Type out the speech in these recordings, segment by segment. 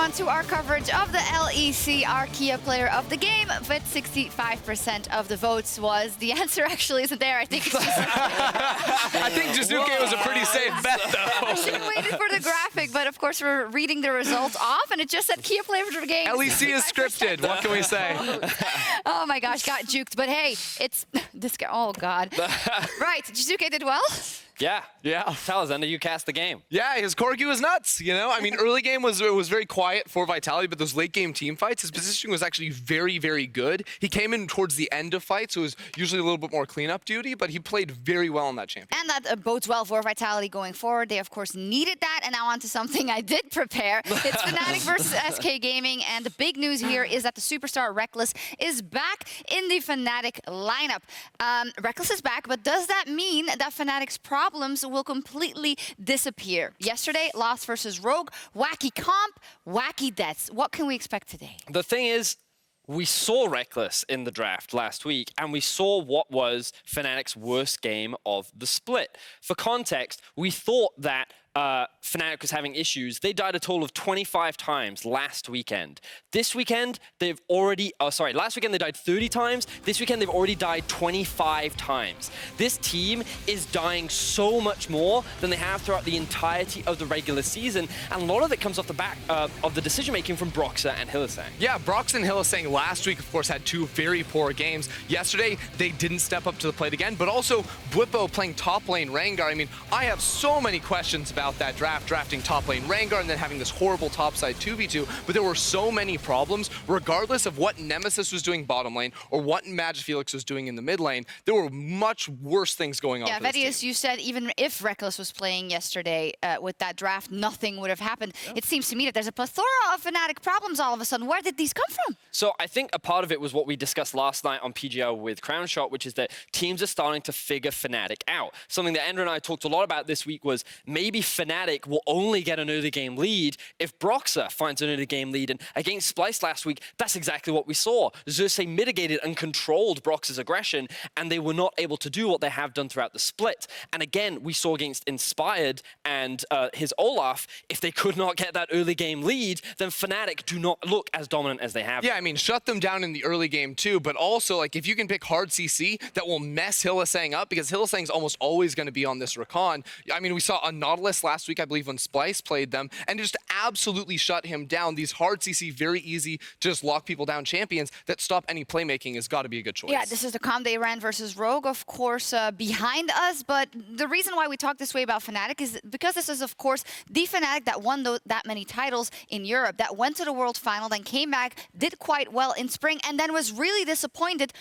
on to our coverage of the LEC Archaea Player of the Game, but 65% of the votes was. The answer actually isn't there. I think it's just... I think Jizuke was a pretty safe bet, though. I should have waited for the graphic, but of course we're reading the results off, and it just said Kia Player of the Game. LEC is scripted. What can we say? Oh my gosh, got juked. But hey, it's this guy. Oh God. Right, Jizuke did well. Yeah. Tell us, Ender, you cast the game. Yeah, his Corgi was nuts, you know? I mean, early game was very quiet for Vitality, but those late game team fights, his positioning was actually very, very good. He came in towards the end of fights, so it was usually a little bit more cleanup duty, but he played very well in that champion. And that bodes well for Vitality going forward. They, of course, needed that. And now on to something I did prepare. It's Fnatic versus SK Gaming, and the big news here is that the superstar Rekkles is back in the Fnatic lineup. Rekkles is back, but does that mean that Fnatic's problems will completely disappear? Yesterday, loss versus Rogue, wacky comp, wacky deaths. What can we expect today? The thing is, we saw Rekkles in the draft last week, and we saw what was Fnatic's worst game of the split. For context, we thought that Fnatic was having issues. They died a total of 25 times last weekend. This weekend, they've already... Oh, sorry. Last weekend, they died 30 times. This weekend, they've already died 25 times. This team is dying so much more than they have throughout the entirety of the regular season. And a lot of it comes off the back of the decision-making from Broxah and Hylissang. Yeah, Broxah and Hylissang last week, of course, had two very poor games. Yesterday, they didn't step up to the plate again, but also Bwipo playing top lane Rengar. I mean, I have so many questions about that drafting top lane Rengar and then having this horrible topside 2v2, but there were so many problems, regardless of what Nemesis was doing bottom lane or what Magifelix was doing in the mid lane. There were much worse things going on. Yeah, Vedius, you said even if Rekkles was playing yesterday with that draft, nothing would have happened. Yeah. It seems to me that there's a plethora of Fnatic problems all of a sudden. Where did these come from? So I think a part of it was what we discussed last night on PGL with Crownshot, which is that teams are starting to figure Fnatic out. Something that Ender and I talked a lot about this week was maybe Fnatic will only get an early game lead if Broxah finds an early game lead. And against Splyce last week, that's exactly what we saw. Xerxes mitigated and controlled Broxah's aggression, and they were not able to do what they have done throughout the split. And again, we saw against Inspired and his Olaf, if they could not get that early game lead, then Fnatic do not look as dominant as they have. Yeah, I mean, shut them down in the early game too, but also, like, if you can pick hard CC, that will mess Hylissang up, because Hylissang's almost always going to be on this Rakan. I mean, we saw a Nautilus last week, I believe, when Splyce played them, and just absolutely shut him down. These hard CC, very easy to just lock people down champions that stop any playmaking has got to be a good choice. Yeah, this is the comp they ran versus Rogue, of course, behind us, but the reason why we talk this way about Fnatic is because this is, of course, the Fnatic that won that many titles in Europe, that went to the World Final, then came back, did quite well in spring, and then was really disappointed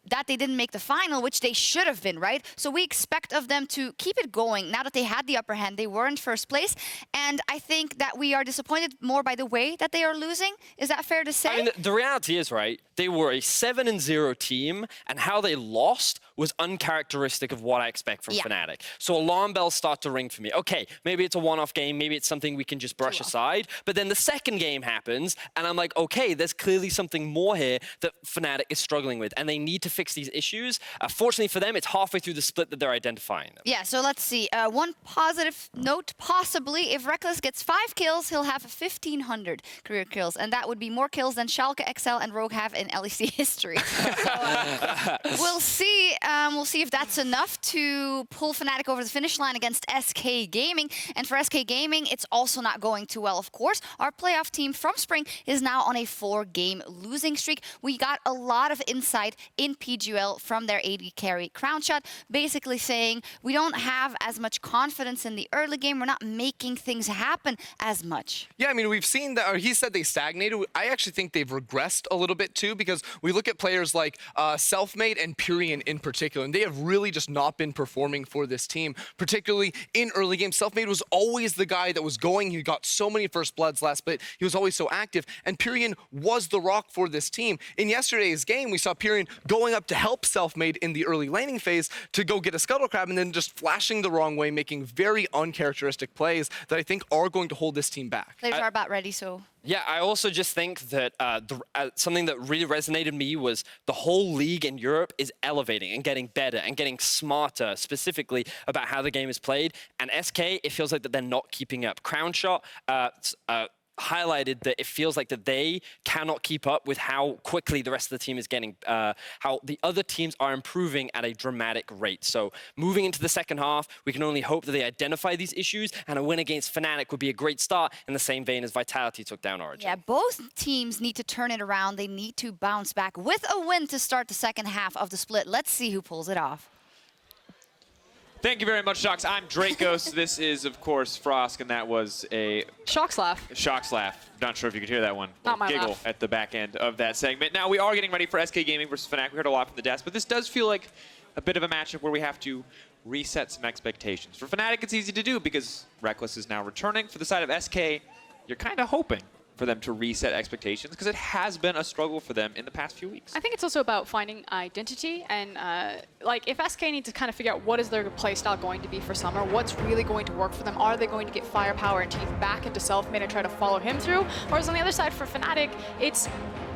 that they didn't make the final, which they should have been, right? So we expect of them to keep it going. Now that they had the upper hand, they were in first place. And I think that we are disappointed more by the way that they are losing. Is that fair to say? I mean, the reality is, right, they were a 7-0 team, and how they lost was uncharacteristic of what I expect from Fnatic. So alarm bells start to ring for me. Okay, maybe it's a one-off game, maybe it's something we can just brush aside, but then the second game happens, and I'm like, okay, there's clearly something more here that Fnatic is struggling with, and they need to fix these issues. Fortunately for them, it's halfway through the split that they're identifying them. Yeah, so let's see. One positive note, possibly, if Rekkles gets 5 kills, he'll have 1,500 career kills, and that would be more kills than Schalke, XL, and Rogue have in LEC history. So we'll see. We'll see if that's enough to pull Fnatic over the finish line against SK Gaming. And for SK Gaming, it's also not going too well, of course. Our playoff team from spring is now on a 4-game losing streak. We got a lot of insight in PGL from their AD carry Crownshot, basically saying we don't have as much confidence in the early game. We're not making things happen as much. Yeah, I mean, we've seen that, or he said they stagnated. I actually think they've regressed a little bit too, because we look at players like Selfmade and Pirean in particular, and they have really just not been performing for this team, particularly in early games. Selfmade was always the guy that was going. He got so many first bloods last split. He was always so active, and Pirean was the rock for this team. In yesterday's game, we saw Pirean going up to help Selfmade in the early laning phase to go get a scuttle crab, and then just flashing the wrong way, making very uncharacteristic plays that I think are going to hold this team back. Players are about ready, so... Yeah, I also just think that something that really resonated with me was the whole league in Europe is elevating and getting better and getting smarter, specifically about how the game is played. And SK, it feels like that they're not keeping up. Crownshot, highlighted that it feels like that they cannot keep up with how quickly the rest of the team is getting, how the other teams are improving at a dramatic rate. So moving into the second half, we can only hope that they identify these issues, and a win against Fnatic would be a great start in the same vein as Vitality took down Origin. Yeah, both teams need to turn it around. They need to bounce back with a win to start the second half of the split. Let's see who pulls it off. Thank you very much, Sjokz. I'm Drakos. This is, of course, Frosk, and that was a Sjokz laugh. Sjokz laugh. Not sure if you could hear that one. Not my Giggle laugh. at the back end of that segment. Now, we are getting ready for SK Gaming versus Fnatic. We heard a lot from the desk, but this does feel like a bit of a matchup where we have to reset some expectations. For Fnatic, it's easy to do because Rekkles is now returning. For the side of SK, you're kind of hoping for them to reset expectations because it has been a struggle for them in the past few weeks. I think it's also about finding identity and like if SK need to kind of figure out what is their play style going to be for summer, what's really going to work for them. Are they going to get firepower and teeth back into Selfmade and try to follow him through? Whereas on the other side for Fnatic, it's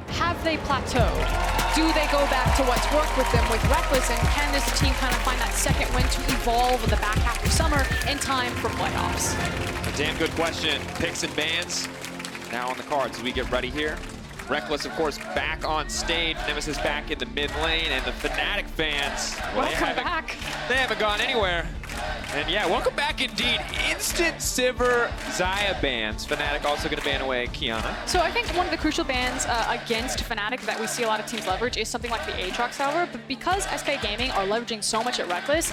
have they plateaued? Do they go back to what's worked with them with Rekkles, and can this team kind of find that second win to evolve in the back half of summer in time for playoffs? A damn good question. Picks and bans now on the cards as we get ready here. Rekkles, of course, back on stage. Nemesis back in the mid lane, and the Fnatic fans, well, they haven't gone anywhere. And yeah, welcome back indeed. Instant Sivir Xayah bans. Fnatic also going to ban away Kiana. So I think one of the crucial bans against Fnatic that we see a lot of teams leverage is something like the Aatrox tower. But because SK Gaming are leveraging so much at Rekkles,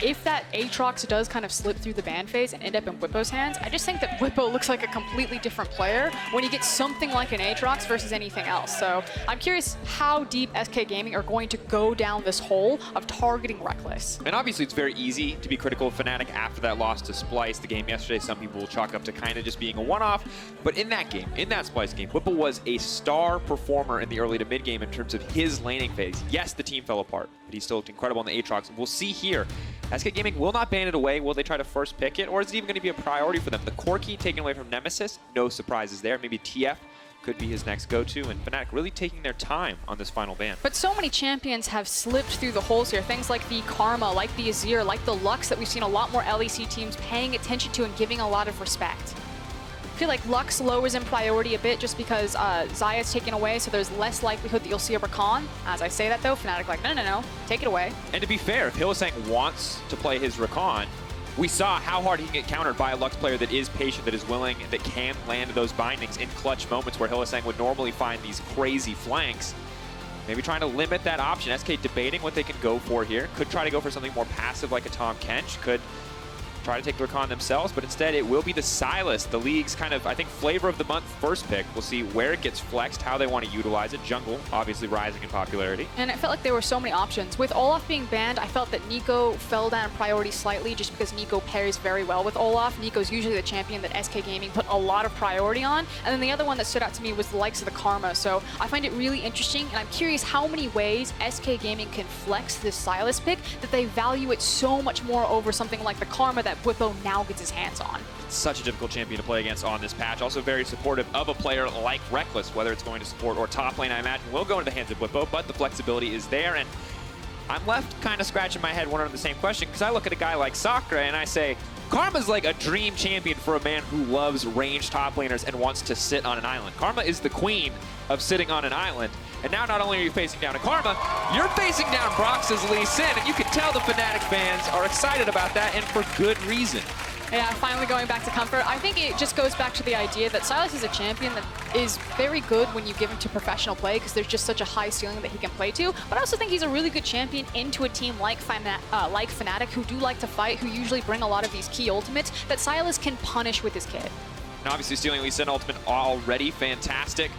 if that Aatrox does kind of slip through the ban phase and end up in Bwipo's hands, I just think that Bwipo looks like a completely different player when you get something like an Aatrox versus anything else. So I'm curious how deep SK Gaming are going to go down this hole of targeting Rekkles. And obviously it's very easy to be critical of Fnatic after that loss to Splice. The game yesterday, some people will chalk up to kind of just being a one-off. But in that game, in that Splice game, Bwipo was a star performer in the early to mid game in terms of his laning phase. Yes, the team fell apart, but he still looked incredible in the Aatrox. We'll see here. SK Gaming will not ban it away. Will they try to first pick it? Or is it even going to be a priority for them? The Corki taken away from Nemesis, no surprises there. Maybe TF could be his next go-to, and Fnatic really taking their time on this final ban. But so many champions have slipped through the holes here. Things like the Karma, like the Azir, like the Lux that we've seen a lot more LEC teams paying attention to and giving a lot of respect. I feel like Lux lowers in priority a bit just because Xayah is taken away, so there's less likelihood that you'll see a Rakan. As I say that though, Fnatic like, no, take it away. And to be fair, if Hylissang wants to play his Rakan, we saw how hard he can get countered by a Lux player that is patient, that is willing, that can land those bindings in clutch moments where Hylissang would normally find these crazy flanks. Maybe trying to limit that option. SK debating what they can go for here. Could try to go for something more passive like a Tahm Kench. Could try to take the Rakan themselves, but instead it will be the Sylas, the league's kind of, I think, flavor of the month first pick. We'll see where it gets flexed, how they want to utilize it. Jungle, obviously rising in popularity. And it felt like there were so many options. With Olaf being banned, I felt that Neeko fell down in priority slightly just because Neeko pairs very well with Olaf. Neeko's usually the champion that SK Gaming put a lot of priority on. And then the other one that stood out to me was the likes of the Karma. So I find it really interesting, and I'm curious how many ways SK Gaming can flex this Sylas pick that they value it so much more over something like the Karma that Bwipo now gets his hands on. Such a difficult champion to play against on this patch. Also very supportive of a player like Rekkles, whether it's going to support or top lane, I imagine will go into the hands of Bwipo, but the flexibility is there. And I'm left kind of scratching my head wondering the same question, because I look at a guy like Sacre and I say, Karma's like a dream champion for a man who loves ranged top laners and wants to sit on an island. Karma is the queen of sitting on an island. And now not only are you facing down a Karma, you're facing down Broxah's Lee Sin, and you can tell the Fnatic fans are excited about that, and for good reason. Yeah, finally going back to comfort. I think it just goes back to the idea that Sylas is a champion that is very good when you give him to professional play because there's just such a high ceiling that he can play to. But I also think he's a really good champion into a team like Fnatic, who do like to fight, who usually bring a lot of these key ultimates that Sylas can punish with his kit. And obviously stealing Lee Sin ultimate already fantastic.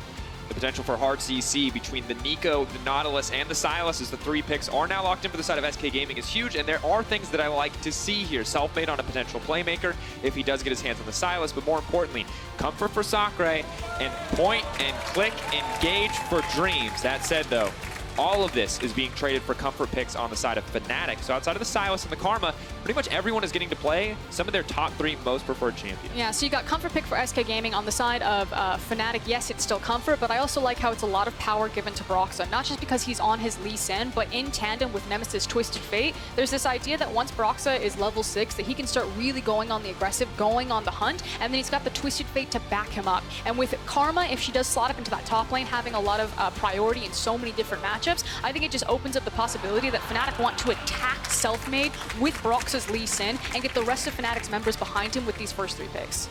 The potential for hard CC between the Neeko, the Nautilus, and the Sylas as the three picks are now locked in for the side of SK Gaming is huge, and there are things that I like to see here. Selfmade on a potential playmaker if he does get his hands on the Sylas, but more importantly, comfort for Sacre, and point and click engage for Dreams. That said though, all of this is being traded for comfort picks on the side of Fnatic. So outside of the Sylas and the Karma, pretty much everyone is getting to play some of their top 3 most preferred champions. Yeah, so you got Comfort pick for SK Gaming on the side of Fnatic. Yes, it's still Comfort, but I also like how it's a lot of power given to Broxah, not just because he's on his Lee Sin, but in tandem with Nemesis Twisted Fate. There's this idea that once Broxah is level 6, that he can start really going on the aggressive, going on the hunt, and then he's got the Twisted Fate to back him up. And with Karma, if she does slot up into that top lane, having a lot of priority in so many different matchups, I think it just opens up the possibility that Fnatic want to attack Selfmade with Broxah's Lee Sin and get the rest of Fnatic's members behind him with these first 3 picks.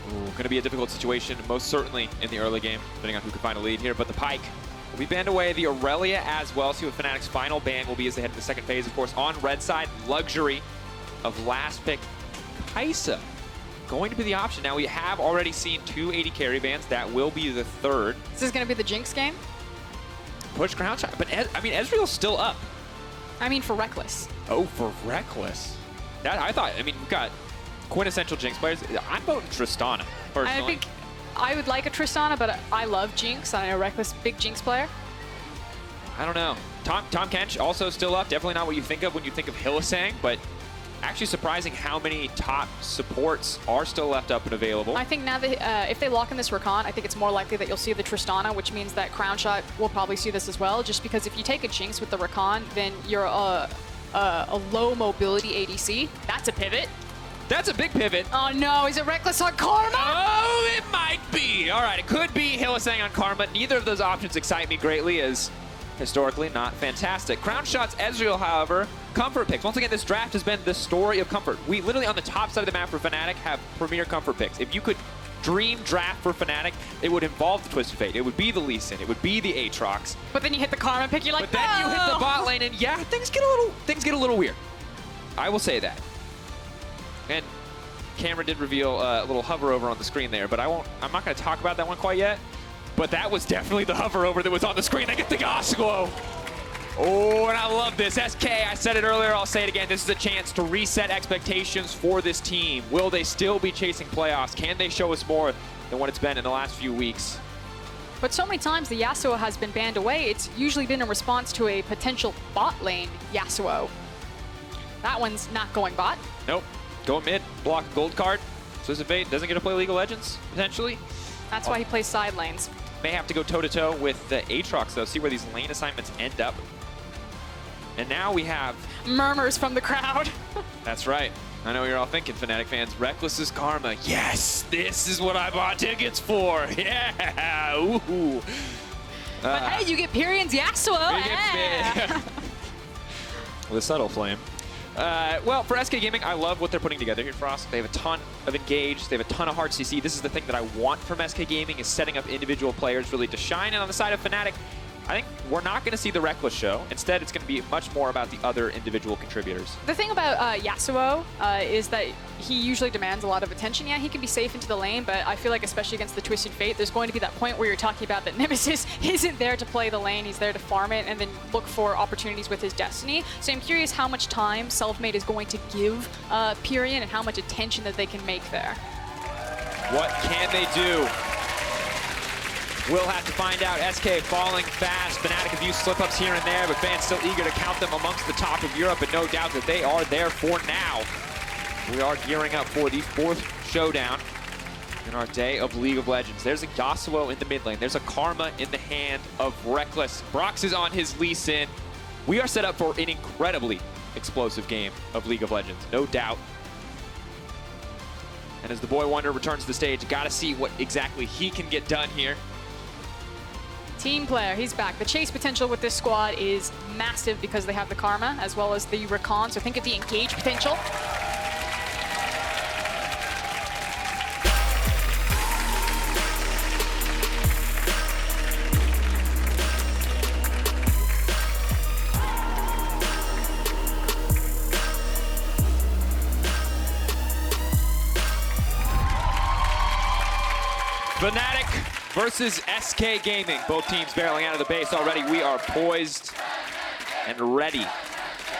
Ooh, going to be a difficult situation, most certainly in the early game, depending on who can find a lead here. But the Pyke will be banned away. The Aurelia as well. See what Fnatic's final ban will be as they head to the second phase. Of course, on red side, luxury of last pick Kai'Sa going to be the option. Now, we have already seen 2 AD carry bans. That will be the 3rd. This is going to be the Jinx game? Push Crownshot. But, I mean, Ezreal's still up. I mean, for Rekkles. Oh, for Rekkles. That, I thought, I mean, we've got quintessential Jinx players. I'm voting Tristana, personally. I think I would like a Tristana, but I love Jinx. I know Rekkles, big Jinx player. I don't know. Tom Kench also still up. Definitely not what you think of when you think of Hylissang, but actually surprising how many top supports are still left up and available. I think now that if they lock in this Rakan, I think it's more likely that you'll see the Tristana, which means that Crownshot will probably see this as well, just because if you take a Jinx with the Rakan, then you're a low mobility ADC. That's a pivot. That's a big pivot. Oh no, is it Rekkles on Karma? Oh, it might be. All right, it could be Hylissang on Karma. Neither of those options excite me greatly, as historically not fantastic. Crownshot's Ezreal, however, Comfort picks. Once again, this draft has been the story of Comfort. We literally, on the top side of the map for Fnatic, have premier Comfort picks. If you could dream draft for Fnatic, it would involve the Twisted Fate. It would be the Lee Sin. It would be the Aatrox. But then you hit the Karma pick, you're like, but then you hit the bot lane, and yeah, things get a little weird. I will say that. And Cameron did reveal a little hover over on the screen there, but I'm not going to talk about that one quite yet. But that was definitely the hover over that was on the screen. They get the Yasuo. Oh, and I love this. SK, I said it earlier, I'll say it again. This is a chance to reset expectations for this team. Will they still be chasing playoffs? Can they show us more than what it's been in the last few weeks? But so many times the Yasuo has been banned away, it's usually been in response to a potential bot lane Yasuo. That one's not going bot. Nope. Go mid, block a gold card. Twisted Fate doesn't get to play League of Legends, potentially. That's why he plays side lanes. May have to go toe-to-toe with the Aatrox, though. See where these lane assignments end up. And now we have... murmurs from the crowd. That's right. I know what you're all thinking, Fnatic fans. Rekkles' Karma. Yes, this is what I bought tickets for. Yeah. Ooh. But hey, you get Pirean's Yasuo. Yeah. With a subtle flame. Well, for SK Gaming, I love what they're putting together here, Frost. They have a ton of engage. They have a ton of hard CC. This is the thing that I want from SK Gaming, is setting up individual players really to shine. And on the side of Fnatic, I think we're not going to see the Rekkles show. Instead, it's going to be much more about the other individual contributors. The thing about Yasuo is that he usually demands a lot of attention. Yeah, he can be safe into the lane, but I feel like especially against the Twisted Fate, there's going to be that point where you're talking about that Nemesis isn't there to play the lane. He's there to farm it and then look for opportunities with his destiny. So I'm curious how much time Selfmade is going to give Pirean and how much attention that they can make there. What can they do? We'll have to find out. SK falling fast. Fnatic have used slip-ups here and there, but fans still eager to count them amongst the top of Europe, and no doubt that they are there for now. We are gearing up for the 4th showdown in our day of League of Legends. There's a Yasuo in the mid lane. There's a Karma in the hand of Rekkles. Brox is on his Lee Sin. We are set up for an incredibly explosive game of League of Legends, no doubt. And as the Boy Wonder returns to the stage, got to see what exactly he can get done here. Team player, he's back. The chase potential with this squad is massive because they have the Karma as well as the Rakan, so think of the engage potential. Fnatic versus SK Gaming. Both teams barreling out of the base already. We are poised and ready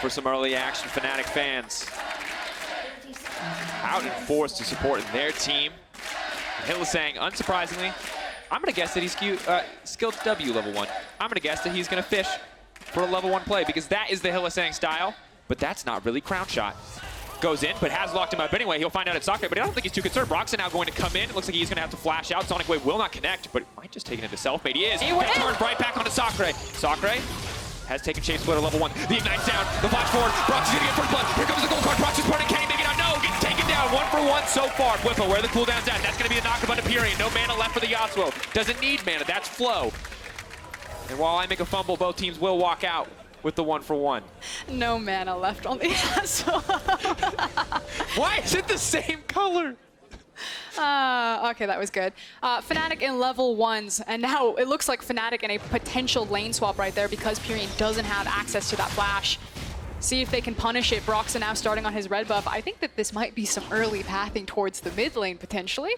for some early action. Fnatic fans out in force to support their team. Hylissang, unsurprisingly, I'm going to guess that he's skilled W level 1. I'm going to guess that he's going to fish for a level 1 play because that is the Hylissang style, but that's not really Crownshot. goes in, but has locked him up anyway. He'll find out it's Sacre, but I don't think he's too concerned. Broxah now going to come in. It looks like he's going to have to flash out. Sonic Wave will not connect, but might just take it into Selfmade. He is. He turns right back onto Sacre. Sacre has taken Shape Splitter level 1. The Ignite's down. The flash forward. Broxah's going to get first blood. Here comes the gold card. Broxah's burning. Can he make it out? No. Gets taken down. 1 for 1 so far. Bwipo, where the cooldown's at. That's going to be the knockup onto Pirean. No mana left for the Yasuo. Doesn't need mana. That's flow. And while I make a fumble, both teams will walk out with the 1 for 1. No mana left on the Yasuo. Why is it the same color? Okay, that was good. Fnatic in level 1s, and now it looks like Fnatic in a potential lane swap right there because Pirean doesn't have access to that flash. See if they can punish it. Broxah now starting on his red buff. I think that this might be some early pathing towards the mid lane potentially.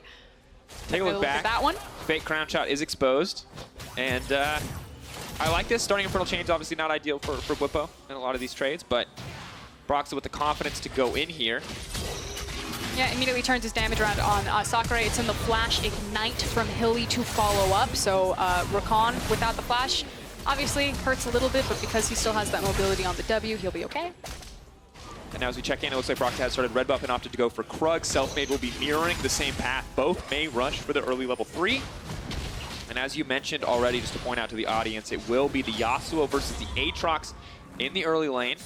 Take a look back. At that one. Fake Crownshot is exposed, and I like this. Starting Infernal Chain's obviously not ideal for Bwipo in a lot of these trades, but Broxah with the confidence to go in here. Yeah, immediately turns his damage around on Sacre. It's in the flash ignite from Hilly to follow up. So Rakan without the flash obviously hurts a little bit, but because he still has that mobility on the W, he'll be okay. And now as we check in, it looks like Broxah has started red buff and opted to go for Krug. Selfmade will be mirroring the same path. Both may rush for the early level 3. And as you mentioned already, just to point out to the audience, it will be the Yasuo versus the Aatrox in the early lane,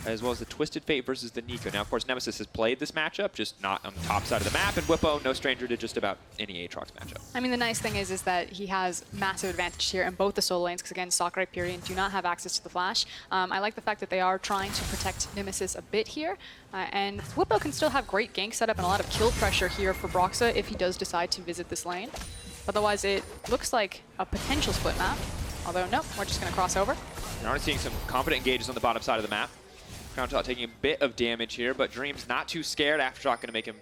as well as the Twisted Fate versus the Neeko. Now, of course, Nemesis has played this matchup, just not on the top side of the map, and Bwipo, no stranger to just about any Aatrox matchup. I mean, the nice thing is that he has massive advantage here in both the solo lanes, because again, Sacre, Pirean do not have access to the flash. I like the fact that they are trying to protect Nemesis a bit here, and Bwipo can still have great gank setup and a lot of kill pressure here for Broxah if he does decide to visit this lane. Otherwise, it looks like a potential split map. Although, nope, we're just going to cross over. You're already seeing some confident engages on the bottom side of the map. Crownshot taking a bit of damage here, but Dream's not too scared. Aftershock going to make him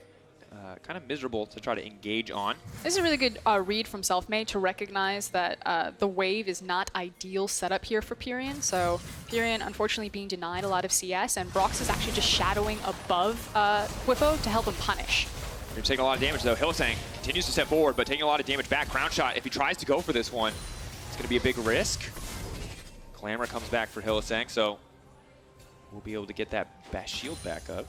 kind of miserable to try to engage on. This is a really good read from Selfmade to recognize that the wave is not ideal setup here for Pirean. So Pirean, unfortunately, being denied a lot of CS, and Broxah is actually just shadowing above Bwipo to help him punish. Dream's taking a lot of damage, though. Hylissang continues to step forward, but taking a lot of damage back. Crownshot, if he tries to go for this one, it's going to be a big risk. Clamor comes back for Hylissang, so we'll be able to get that shield back up.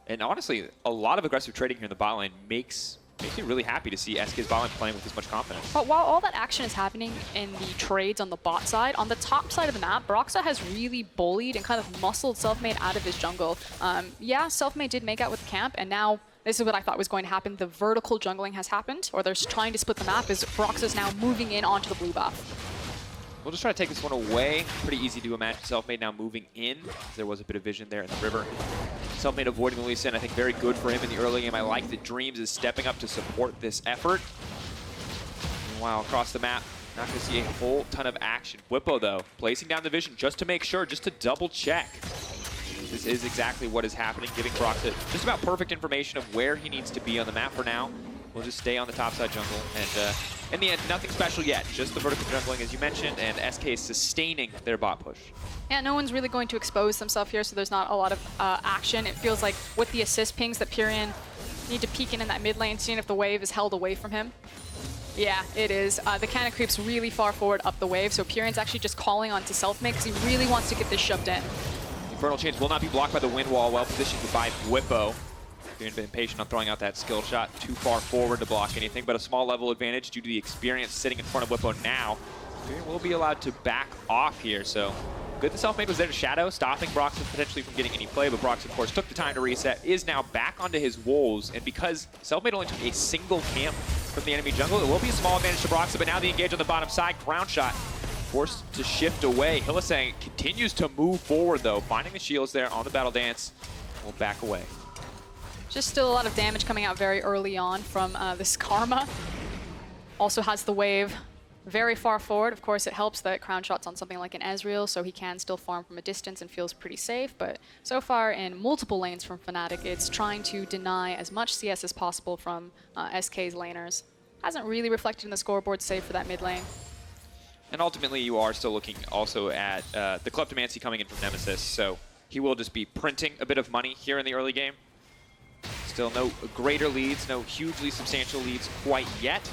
And honestly, a lot of aggressive trading here in the bot lane makes me really happy to see SK's bot lane playing with this much confidence. But while all that action is happening in the trades on the bot side, on the top side of the map, Broxah has really bullied and kind of muscled Selfmade out of his jungle. Yeah, Selfmade did make out with the camp, and now this is what I thought was going to happen. The vertical jungling has happened, or they're trying to split the map, as Broxah's now moving in onto the blue buff. We'll just try to take this one away. Pretty easy to imagine Selfmade now moving in. There was a bit of vision there in the river. Selfmade avoiding the Lee Sin, I think very good for him in the early game. I like that Dreams is stepping up to support this effort. Wow, across the map, not going to see a whole ton of action. Bwipo, though, placing down the vision just to make sure, just to double check. This is exactly what is happening, giving Broxah just about perfect information of where he needs to be on the map for now. We'll just stay on the top side jungle, and in the end, nothing special yet. Just the vertical jungling, as you mentioned, and SK is sustaining their bot push. Yeah, no one's really going to expose themselves here, so there's not a lot of action. It feels like with the assist pings that Pirean need to peek in that mid lane, seeing if the wave is held away from him. Yeah, it is. The cannon creeps really far forward up the wave, so Pirean's actually just calling on to Selfmade because he really wants to get this shoved in. Infernal Chains will not be blocked by the wind wall, well positioned by Bwipo. Pirean been patient on throwing out that skill shot, too far forward to block anything, but a small level advantage due to the experience sitting in front of Bwipo now. Pirean will be allowed to back off here, so good that Selfmade was there to shadow, stopping Broxah potentially from getting any play, but Broxah, of course, took the time to reset, is now back onto his wolves, and because Selfmade only took a single camp from the enemy jungle, it will be a small advantage to Broxah, but now the engage on the bottom side, Crownshot forced to shift away. Hylissang continues to move forward, though, finding the shields there on the battle dance, will back away. Just still a lot of damage coming out very early on from this Karma. Also has the wave very far forward. Of course, it helps that Crownshot's on something like an Ezreal, so he can still farm from a distance and feels pretty safe. But so far in multiple lanes from Fnatic, it's trying to deny as much CS as possible from SK's laners. Hasn't really reflected in the scoreboard, save for that mid lane. And ultimately, you are still looking also at the Kleptomancy coming in from Nemesis, so he will just be printing a bit of money here in the early game. Still no greater leads, no hugely substantial leads quite yet.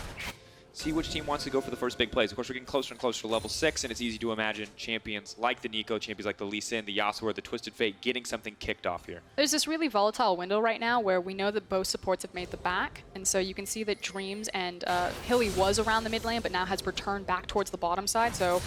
see which team wants to go for the first big plays. Of course, we're getting closer and closer to level 6, and it's easy to imagine champions like the Neeko, champions like the Lee the Yasuo, or the Twisted Fate getting something kicked off here. There's this really volatile window right now where we know that both supports have made the back, and so you can see that Dreams and Hilly was around the mid lane, but now has returned back towards the bottom side. So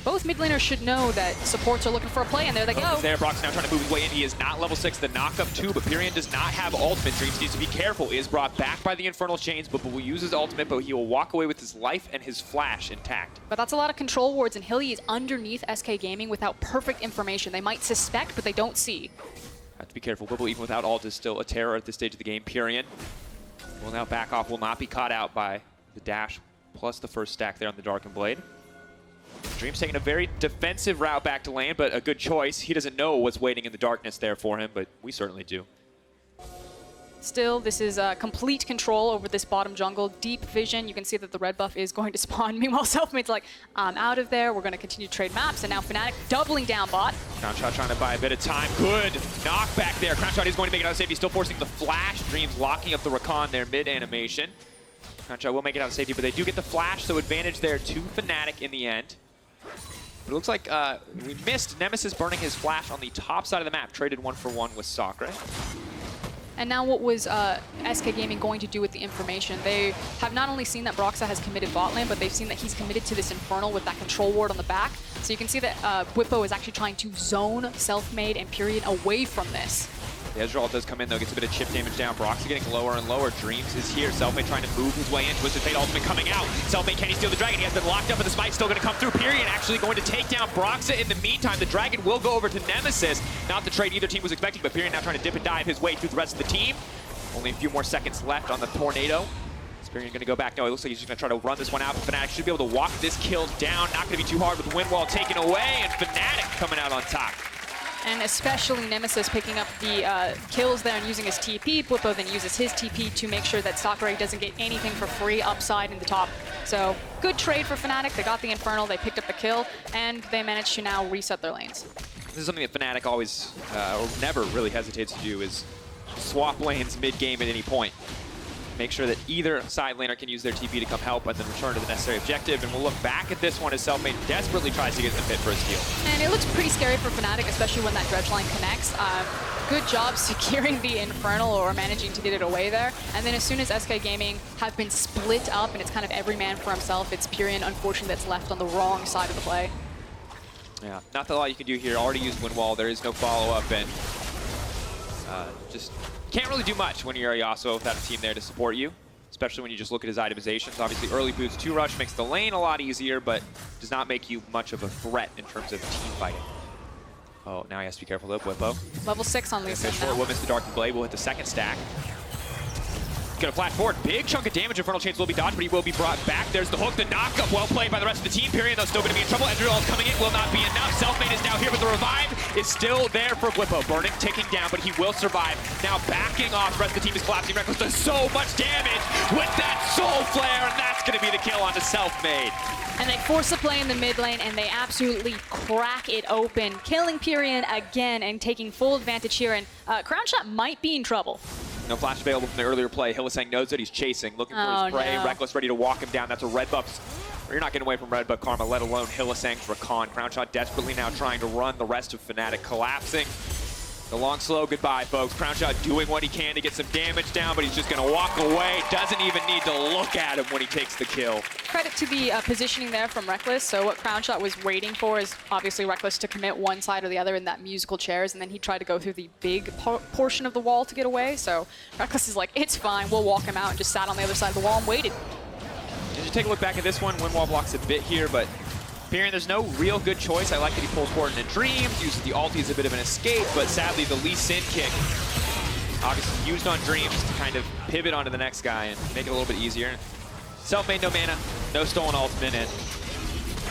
both mid laners should know that supports are looking for a play, and there they go. There, Broxah now trying to move his way in. He is not level 6, the knock-up 2, but Pirean does not have ultimate. Dreams needs to be careful. Is brought back by the Infernal Chains, but will use his ultimate, but he will walk away with his life and his flash intact. But that's a lot of control wards, and Hilly is underneath SK Gaming without perfect information. They might suspect, but they don't see. Have to be careful. Bwipo, even without ult, is still a terror at this stage of the game. Pirean will now back off, will not be caught out by the dash, plus the first stack there on the Darkened Blade. Dream's taking a very defensive route back to lane, but a good choice. He doesn't know what's waiting in the darkness there for him, but we certainly do. Still, this is complete control over this bottom jungle. Deep vision. You can see that the red buff is going to spawn. Meanwhile, Selfmade's like, I'm out of there. We're going to continue to trade maps. And now Fnatic doubling down bot. Crownshot trying to buy a bit of time. Good knockback there. Crownshot is going to make it out of safety. Still forcing the flash. Dreams locking up the Rakan there mid-animation. Crownshot will make it out of safety, but they do get the flash, so advantage there to Fnatic in the end. But it looks like we missed Nemesis burning his flash on the top side of the map. Traded 1-for-1 with Sacre. And now what was SK Gaming going to do with the information? They have not only seen that Broxah has committed bot lane, but they've seen that he's committed to this Infernal with that control ward on the back. So you can see that Bwipo is actually trying to zone Selfmade and Pirean away from this. The Ezreal does come in, though, gets a bit of chip damage down. Broxah getting lower and lower. Dreams is here. Selfmade trying to move his way in. Twisted Fate ultimate coming out. Selfmade, can he steal the dragon? He has been locked up, but the smite's still going to come through. Pirean actually going to take down Broxah. In the meantime, the dragon will go over to Nemesis. Not the trade either team was expecting, but Pirean now trying to dip and dive his way through the rest of the team. Only a few more seconds left on the tornado. Is Pirean going to go back? No, it looks like he's just going to try to run this one out. But Fnatic should be able to walk this kill down. Not going to be too hard with the wind wall taken away, and Fnatic coming out on top. And especially Nemesis picking up the kills there and using his TP. Bwipo then uses his TP to make sure that Sacre doesn't get anything for free upside in the top. So good trade for Fnatic. They got the Infernal, they picked up the kill, and they managed to now reset their lanes. This is something that Fnatic always, or never really hesitates to do, is swap lanes mid-game at any point. Make sure that either side laner can use their TP to come help and then return to the necessary objective. And we'll look back at this one as Selfmade desperately tries to get in the pit for a steal. And it looks pretty scary for Fnatic, especially when that dredge line connects. Good job securing the Infernal or managing to get it away there. And then as soon as SK Gaming have been split up and it's kind of every man for himself, it's Pirean, unfortunately, that's left on the wrong side of the play. Yeah, not a lot you can do here. Already used wind wall. There is no follow-up, and just can't really do much when you're a Yasuo without a team there to support you, especially when you just look at his itemizations. Obviously, early boots 2 rush makes the lane a lot easier, but does not make you much of a threat in terms of team fighting. Oh, now he has to be careful though, Bwipo. Level 6 on Hylissang now. Will miss the Darkened Blade. Will hit the second stack. Gonna flash forward. Big chunk of damage. Infernal Chains will be dodged, but he will be brought back. There's the hook, the knock-up. Well played by the rest of the team. Pirean, though, still gonna be in trouble. Ezreal is coming in. Will not be enough. Selfmade is now here, but the revive is still there for Bwipo. Burning, ticking down, but he will survive. Now backing off. The rest of the team is collapsing. Rekkles does so much damage with that Soul Flare, and that's gonna be the kill onto Selfmade. And they force the play in the mid lane, and they absolutely crack it open, killing Pirean again and taking full advantage here. And Crownshot might be in trouble. No flash available from the earlier play. Hylissang knows that he's chasing, looking for his prey. No. Rekkles ready to walk him down. That's a red buff. You're not getting away from red buff Karma, let alone Hylissang's Rakan. Crownshot desperately now trying to run the rest of Fnatic, collapsing. The long, slow goodbye, folks. Crownshot doing what he can to get some damage down, but he's just going to walk away. Doesn't even need to look at him when he takes the kill. Credit to the positioning there from Rekkles. So what Crownshot was waiting for is obviously Rekkles to commit one side or the other in that musical chairs, and then he tried to go through the big portion of the wall to get away. So Rekkles is like, it's fine, we'll walk him out, and just sat on the other side of the wall and waited. As you take a look back at this one, wind wall blocks a bit here, but Pirean, there's no real good choice. I like that he pulls forward into Dreams, uses the ulti as a bit of an escape, but sadly the Lee Sin kick obviously used on Dreams to kind of pivot onto the next guy and make it a little bit easier. Selfmade, no mana, no stolen ultimate, and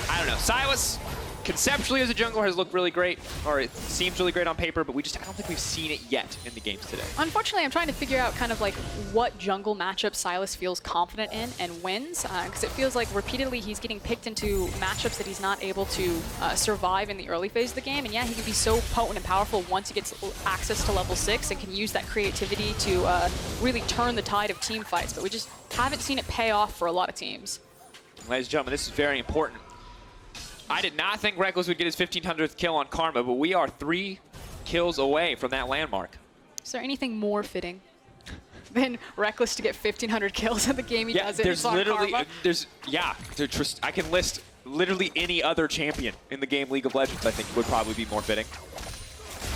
I don't know. Sylas, conceptually as a jungler, has looked really great, or it seems really great on paper, but I don't think we've seen it yet in the games today. Unfortunately, I'm trying to figure out kind of like what jungle matchup Sylas feels confident in and wins, because it feels like repeatedly he's getting picked into matchups that he's not able to survive in the early phase of the game. And yeah, he can be so potent and powerful once he gets access to level 6 and can use that creativity to really turn the tide of team fights, but we just haven't seen it pay off for a lot of teams. Ladies and gentlemen, this is very important. I did not think Rekkles would get his 1500th kill on Karma, but we are 3 kills away from that landmark. Is there anything more fitting than Rekkles to get 1,500 kills in the game he does it? There's literally, Karma? I can list literally any other champion in the game League of Legends I think would probably be more fitting.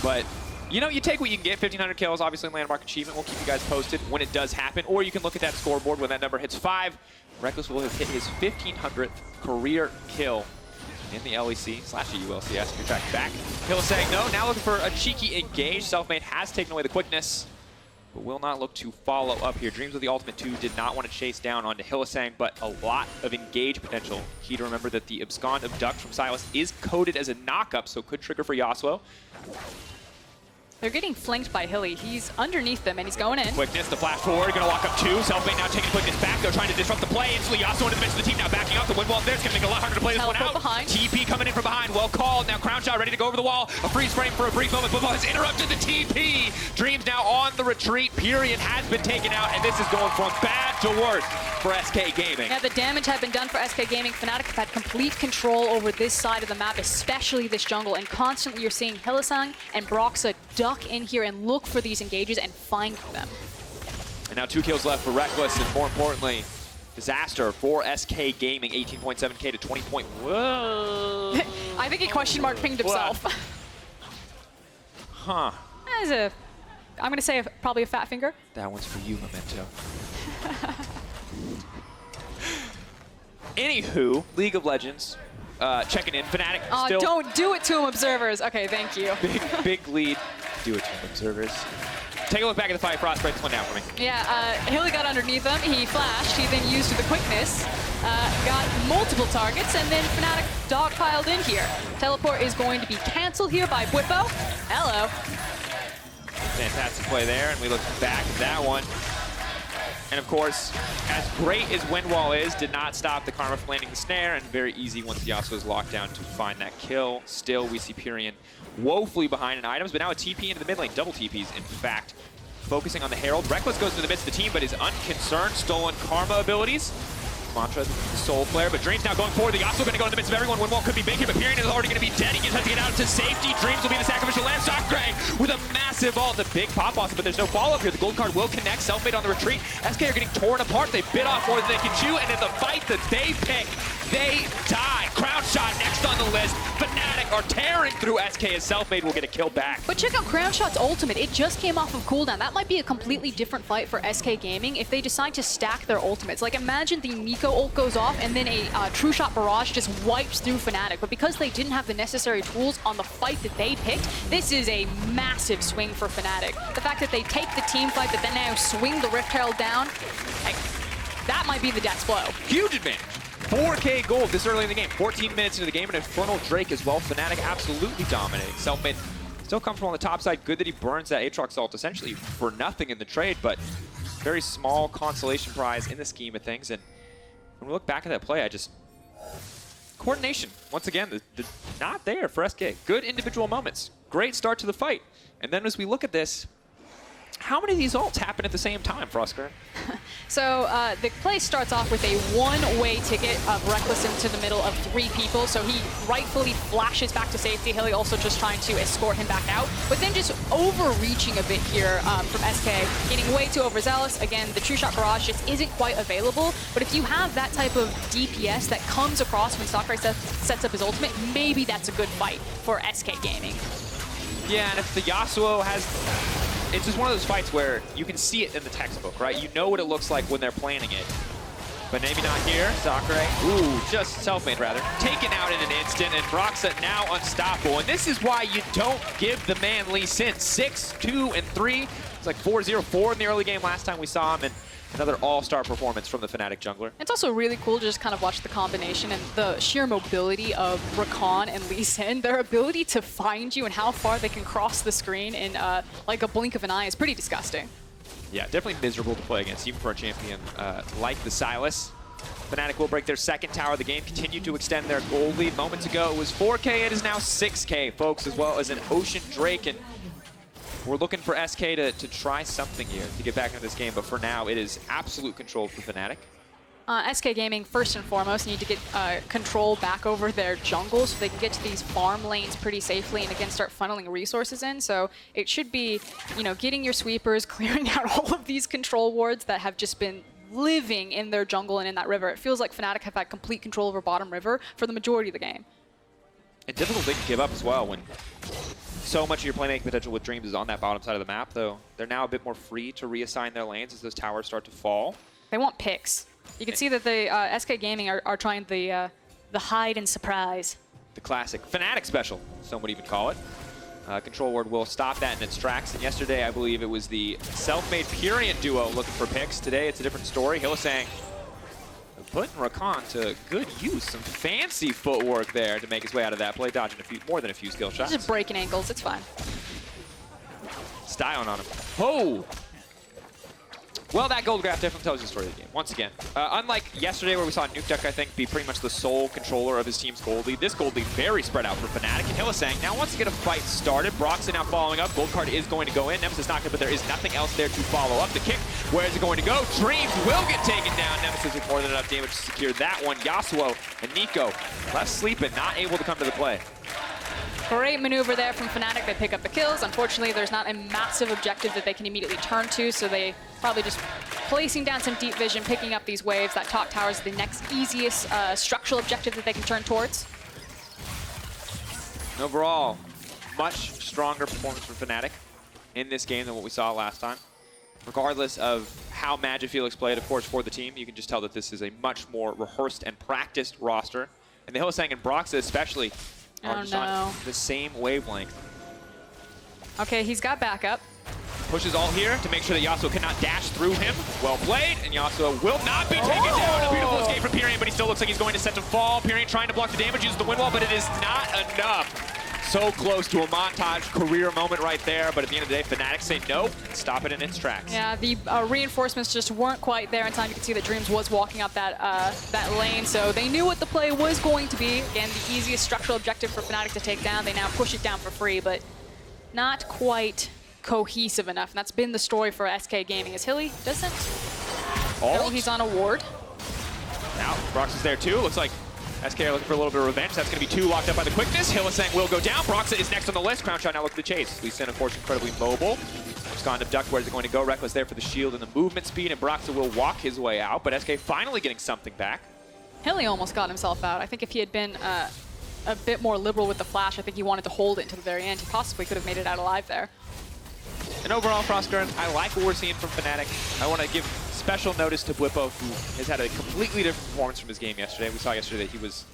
But, you know, you take what you can get, 1,500 kills, obviously landmark achievement. We'll keep you guys posted when it does happen. Or you can look at that scoreboard when that number hits 5. Rekkles will have hit his 1,500th career kill in the LEC/ULC. As we track back. Hylissang, no, now looking for a cheeky engage. Selfmade has taken away the quickness, but will not look to follow up here. Dreams of the Ultimate 2 did not want to chase down onto Hylissang, but a lot of engage potential. Key to remember that the Abscond Abduct from Sylas is coded as a knock-up, so could trigger for Yasuo. They're getting flanked by Hilly. He's underneath them, and he's going in. Quickness, the flash forward, gonna lock up 2. Selfmade now taking quickness back. They're trying to disrupt the play. Instantly, Yasuo into the midst of the team now backing up. The wind wall there. It's gonna make it a lot harder to play this one out. Behind. TP coming in from behind. Well called. Now Crownshot ready to go over the wall. A freeze frame for a brief moment. Bwipo has interrupted the TP. Dreams now on the retreat. Pirean has been taken out, and this is going from bad to worse for SK Gaming. Yeah, the damage had been done for SK Gaming. Fnatic have had complete control over this side of the map, especially this jungle, and constantly you're seeing Hylissang and Broxah duck in here and look for these engages and find them. And now 2 kills left for Rekkles, and more importantly, disaster for SK Gaming, 18.7k to 20 point. Whoa. I think he question mark pinged himself. Huh. That is a, I'm gonna say probably a fat finger. That one's for you, Memento. Anywho, League of Legends, checking in. Fnatic still don't do it to him, observers. Okay, thank you. big lead. Do it to him, observers. Take a look back at the fight. Frost, break this one down for me. Yeah, Hilly got underneath him. He flashed. He then used the quickness. Got multiple targets, and then Fnatic dogpiled in here. Teleport is going to be canceled here by Bwipo. Hello. Fantastic play there, and we look back at that one. And of course, as great as Wind Wall is, did not stop the Karma from landing the snare, and very easy once Yasuo is locked down to find that kill. Still, we see Pirean woefully behind in items, but now a TP into the mid lane, double TPs, in fact. Focusing on the Herald. Rekkles goes into the midst of the team, but is unconcerned. Stolen Karma abilities. Mantra, the Soul Flare, but Dreams now going forward. The Yasuo going to go in the midst of everyone. Wind Wall could be big here, but Pirean is already going to be dead. He just has to get out to safety. Dreams will be the sacrificial lamb. Sacre with a massive ult. The big pop awesome, but there's no follow-up here. The gold card will connect. Selfmade on the retreat. SK are getting torn apart. They bit off more than they can chew, and in the fight that they pick, they die. Crownshot next on the list. Fnatic are tearing through SK as Selfmade will get a kill back. But check out Crownshot's ultimate. It just came off of cooldown. That might be a completely different fight for SK Gaming if they decide to stack their ultimates. Like, imagine the Neeko ult goes off and then a True Shot Barrage just wipes through Fnatic. But because they didn't have the necessary tools on the fight that they picked, this is a massive swing for Fnatic. The fact that they take the team fight but then now swing the Rift Herald down, like, that might be the death's blow. Huge advantage. 4k gold this early in the game. 14 minutes into the game, and Infernal Drake as well. Fnatic absolutely dominating. Selfmade still comfortable on the top side. Good that he burns that Aatrox ult essentially for nothing in the trade, but very small consolation prize in the scheme of things. And when we look back at that play, coordination, once again, not there for SK. Good individual moments. Great start to the fight. And then as we look at this, how many of these ults happen at the same time, Froskurinn? So the play starts off with a one-way ticket of Rekkles into the middle of 3 people. So he rightfully flashes back to safety. Hilly also just trying to escort him back out. But then just overreaching a bit here from SK, getting way too overzealous. Again, the True Shot Barrage just isn't quite available. But if you have that type of DPS that comes across when Sacre sets up his ultimate, maybe that's a good fight for SK Gaming. Yeah, and if the Yasuo has... It's just one of those fights where you can see it in the textbook, right? You know what it looks like when they're planning it. But maybe not here. Sacre, just Selfmade rather, taken out in an instant, and Broxah now unstoppable. And this is why you don't give the man Lee Sin. 6, 2, and 3. It's like 4-0-4 in the early game last time we saw him, and another all-star performance from the Fnatic jungler. It's also really cool to just kind of watch the combination and the sheer mobility of Rakan and Lee Sin. Their ability to find you and how far they can cross the screen in like a blink of an eye is pretty disgusting. Yeah, definitely miserable to play against, even for a champion like the Sylas. Fnatic will break their second tower of the game, continue to extend their gold lead. Moments ago, it was 4K, it is now 6K, folks, as well as an Ocean Drake. And we're looking for SK to try something here to get back into this game, but for now, it is absolute control for Fnatic. SK Gaming, first and foremost, need to get control back over their jungle so they can get to these farm lanes pretty safely and again start funneling resources in. So it should be, you know, getting your sweepers, clearing out all of these control wards that have just been living in their jungle and in that river. It feels like Fnatic have had complete control over bottom river for the majority of the game. And difficult thing to give up as well when so much of your playmaking potential with Dreams is on that bottom side of the map, though. They're now a bit more free to reassign their lanes as those towers start to fall. They want picks. You can see that the SK Gaming are trying the hide and surprise. The classic Fnatic special, some would even call it. Control ward will stop that in its tracks. And yesterday, I believe it was the Selfmade Pirean duo looking for picks. Today, it's a different story. Hylissang putting Rakan to good use. Some fancy footwork there to make his way out of that play, dodging more than a few skill shots. Just breaking ankles, it's fine. Styling on him. Oh! Well, that gold graph definitely tells you the story of the game. Once again, unlike yesterday where we saw YoungBuck, I think, be pretty much the sole controller of his team's gold lead, this gold lead very spread out for Fnatic. And Hylissang now wants to get a fight started. Broxah now following up. Gold card is going to go in. Nemesis not good, but there is nothing else there to follow up. The kick, where is it going to go? Dreams will get taken down. Nemesis with more than enough damage to secure that one. Yasuo and Neeko left sleeping, not able to come to the play. Great maneuver there from Fnatic. They pick up the kills. Unfortunately, there's not a massive objective that they can immediately turn to, so they probably just placing down some deep vision, picking up these waves. That top tower is the next easiest structural objective that they can turn towards. Overall, much stronger performance from Fnatic in this game than what we saw last time. Regardless of how Felix played, of course, for the team, you can just tell that this is a much more rehearsed and practiced roster. And the Hylissang and Broxah especially are just on the same wavelength. Okay, he's got backup. Pushes all here to make sure that Yasuo cannot dash through him. Well played, and Yasuo will not be taken down. A beautiful escape from Pirean, but he still looks like he's going to set to fall. Pirean trying to block the damage, uses the wind wall, but it is not enough. So close to a montage career moment right there, but at the end of the day, Fnatic say no, stop it in its tracks. Yeah, the reinforcements just weren't quite there in time. You can see that Dreams was walking up that that lane, so they knew what the play was going to be. Again, the easiest structural objective for Fnatic to take down. They now push it down for free, but not quite cohesive enough. And that's been the story for SK Gaming, as Hilly doesn't know he's on a ward. Now, Broxah's there too. Looks like SK are looking for a little bit of revenge. That's going to be two locked up by the quickness. Hylissang will go down. Broxah is next on the list. Crownshot now look at the chase. Lee of course, incredibly mobile. Just gone to duck. Where's it going to go? Rekkles there for the shield and the movement speed, and Broxah will walk his way out, but SK finally getting something back. Hilly almost got himself out. I think if he had been a bit more liberal with the flash, I think he wanted to hold it until the very end. He possibly could have made it out alive there. And overall, Froskurinn, I like what we're seeing from Fnatic. I want to give special notice to Bwipo, who has had a completely different performance from his game yesterday. We saw yesterday that he was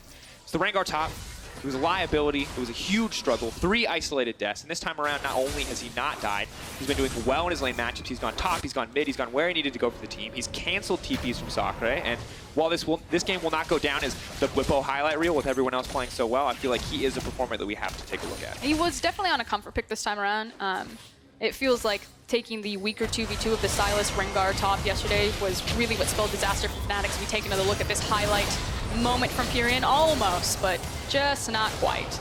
the Rengar top. It was a liability. It was a huge struggle. 3 isolated deaths. And this time around, not only has he not died, he's been doing well in his lane matchups. He's gone top, he's gone mid, he's gone where he needed to go for the team. He's canceled TPs from Sacre. And while this game will not go down as the Bwipo highlight reel with everyone else playing so well, I feel like he is a performer that we have to take a look at. He was definitely on a comfort pick this time around. It feels like taking the weaker 2v2 of the Sylas Rengar top yesterday was really what spelled disaster for Fnatic. So we take another look at this highlight moment from Pirean, almost, but just not quite.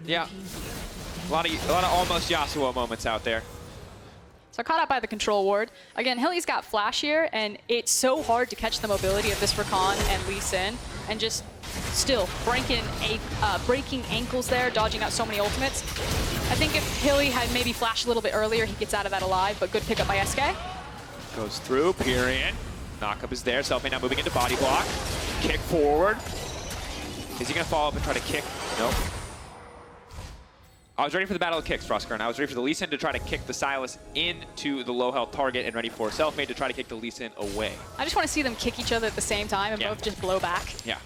Yeah, a lot of almost Yasuo moments out there. So caught out by the control ward. Again, Hilly's got flash here, and it's so hard to catch the mobility of this Rakan and Lee Sin, and just still breaking ankles there, dodging out so many ultimates. I think if Hilly had maybe flashed a little bit earlier, he gets out of that alive, but good pickup by SK. Goes through, Pirean. Knockup is there, Selfmade now moving into body block. Kick forward. Is he gonna follow up and try to kick? Nope. I was ready for the battle of kicks, Froskurinn. I was ready for the Lee Sin to try to kick the Sylas into the low health target and ready for Selfmade to try to kick the Lee Sin away. I just want to see them kick each other at the same time and both just blow back. Yeah.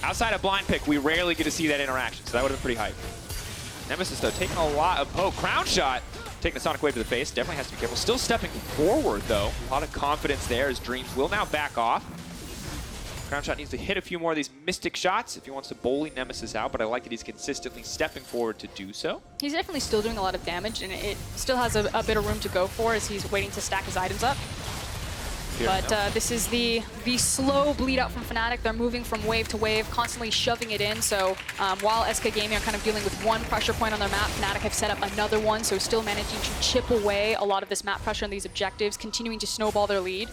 Outside of blind pick, we rarely get to see that interaction, so that would have been pretty hype. Nemesis, though, taking a lot of poke. Crownshot taking a sonic wave to the face. Definitely has to be careful. Still stepping forward, though. A lot of confidence there as Dreams will now back off. Crownshot needs to hit a few more of these mystic shots if he wants to bully Nemesis out, but I like that he's consistently stepping forward to do so. He's definitely still doing a lot of damage, and it still has a bit of room to go for as he's waiting to stack his items up. But this is the slow bleed out from Fnatic. They're moving from wave to wave, constantly shoving it in. So while SK Gaming are kind of dealing with one pressure point on their map, Fnatic have set up another one, so still managing to chip away a lot of this map pressure on these objectives, continuing to snowball their lead.